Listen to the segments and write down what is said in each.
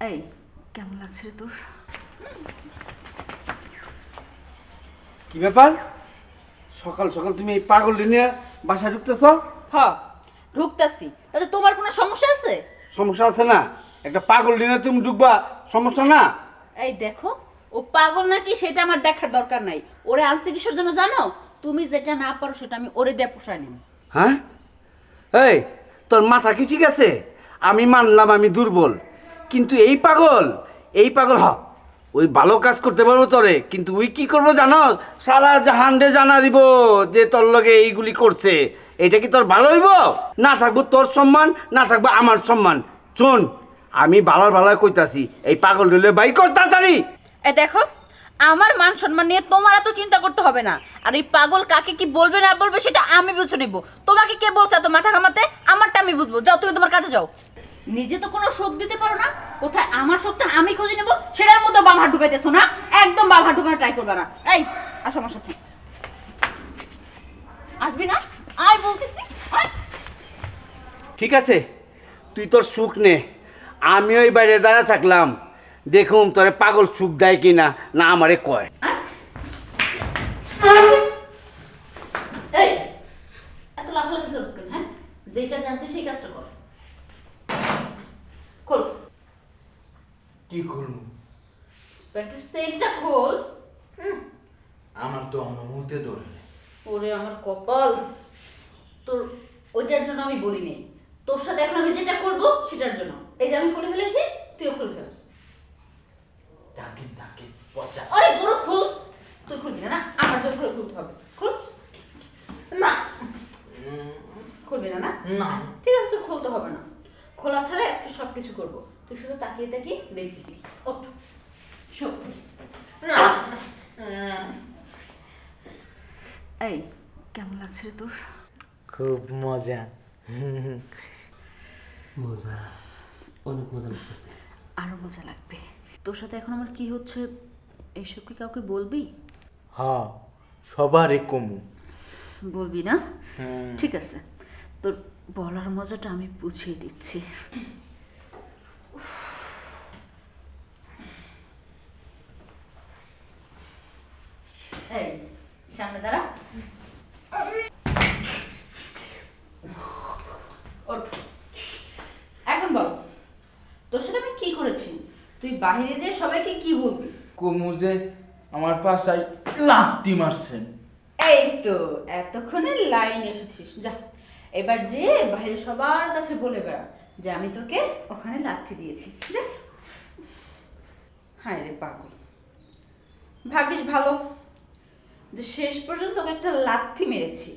এই কেমন লাগছে রে তোর? কি ব্যাপার, সকাল সকাল তুমি এই পাগল নিয়ে বাসায় ঢুকতেছ? হ, ঢুকতাছি। তাতে তোমার কোনো সমস্যা আছে? সমস্যা আছে না? একটা পাগল নিয়ে তুমি ঢুকবা, সমস্যা না? এই দেখো, ও পাগল নাকি সেটা আমার দেখার দরকার নাই। ওরে আনতে কিসের জন্য জানো? তুমি যেটা না পারো সেটা আমি ওরে দিয়ে পোষায় নেব। হ্যাঁ, এই তোর মাথা কি ঠিক আছে? আমি মানলাম আমি দুর্বল, কিন্তু এই পাগল ওই ভালো কাজ করতে পারবো তোরে, কিন্তু ওই কি করবো জানো? সারা জাহান্ডে জানা দিব যে তোর লগে এইগুলি করছে। এটা কি তোর ভালো হইব? না থাকবো তোর সম্মান, না থাকবো আমার সম্মান। শোন, আমি ভালো কইতাছি, এই পাগল দিলে বাই কর তাড়াতাড়ি। এই দেখো, আমার মান সম্মান নিয়ে তোমার এত চিন্তা করতে হবে না। আর এই পাগল কাকে কি বলবে না বলবে সেটা আমি বুঝে নেব। তোমাকে কে বলছে এত মাথা ঘামাতে? আমারটা আমি বুঝবো। যাও, তুমি তোমার কাছে যাও। নিজে তো কোনো শোক দিতে পারো না, কোথায় আমার শোকটা আমি খুঁজে নেব সেটার মধ্যে বাম হাত ঢুকাইতেছো না। একদম বাম হাত ঢুকানো ট্রাই করবে না। এই আসো আমার সাথে। আসবি না? আয় বলতেছি, আয়। ঠিক আছে, তুই তোর সুখ নে, আমি ওই বাইরে দাঁড়া থাকলাম, দেখুম তোরে পাগল সুখ দেয় কিনা না আমারে কয়। এই এত লাফালাফি করছ কেন? হ্যাঁ, যেই কাজ জানছে সেই কাজটা কর। খোল কি করবো? প্যান্টের সেলটা খোল। আমার তো অনুমতি ধরে নেই। ওরে আমার কপাল, তোর ওইটার জন্য আমি বলি নেই। তোর সাথে এখন আমি যেটা করব সেটার জন্য। এই যে আমি খুলে ফেলেছি, তুইও খুলে ফেল। ডাকি ডাকি পচা। আরে তোর খুল। তুই খুলবি না? আমার জন্য খুলে খুলতে হবে। খুল না, খুলবি না? না না, ঠিক আছে, তোর খুলতে হবে না। খোলা ছাড়াই আজকে সব কিছু করবো। তুই শুধু তাকিয়ে তাকিয়ে দেখবি। ওঠ, শোন। এই কেমন লাগছে রে তোর? খুব মজা। মজা, অনেক মজা লাগতেছে। আরো মজা লাগবে। তোর সাথে এখন আমার কি হচ্ছে এইসব কি কাউকে বলবি? হ্যাঁ, সবারই কমু। বলবি না? ঠিক আছে, তোর বলার মজাটা আমি বুঝিয়ে দিচ্ছি। এই সামনে দাঁড়া। ওঠ। এখন বল, তোর সাথে আমি কি করেছি? তুই বাইরে যে সবাইকে কি বলবি? কমু যে আমার পাশায় লাত্তি মারছেন। এই তো এতক্ষণে লাইন এসেছিস। যা, এবার যে বাইরে সবার কাছে বলে বেড়া যে আমি তোকে ওখানে লাথি দিয়েছি। যা। হায় রে পাগল, ভাগ্যিস ভালো যে শেষ পর্যন্ত ওকে একটা লাথি মেরেছি।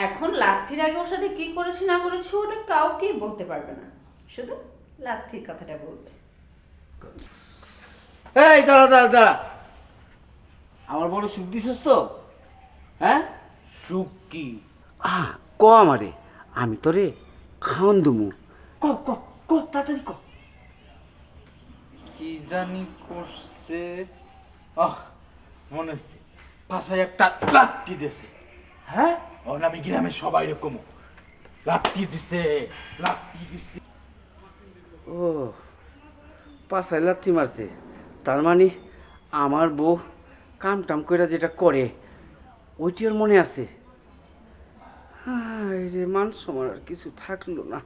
এখন লাথির আগে ওর সাথে কি করেছি না করেছি ওটা কাউকেই বলতে পারবে না, শুধু লাথির কথাটা বলবে। এই দাঁড়া দাঁড়া দাঁড়া, আমার বড় সুখ দিছিস তো? হ্যাঁ, সুখ কি? ক আমারে, আমি তোরে খাওন দুমু। ক ক ক তাড়াতাড়ি ক। কি জানি করছে। মনে হচ্ছে পাশায় একটা লাত্তি দিছে। হ্যাঁ, ওর আমি গ্রামে সবাই রকম লাত্তি দিছে, লাত্তি দিছে। ও, পাছায় লাথি মারছে, তার মানে আমার বউ কাম টাম কইরা যেটা করে ওইটি ওর মনে আছে। হায় রে, মান সম্মান আর কিছু থাকলো না।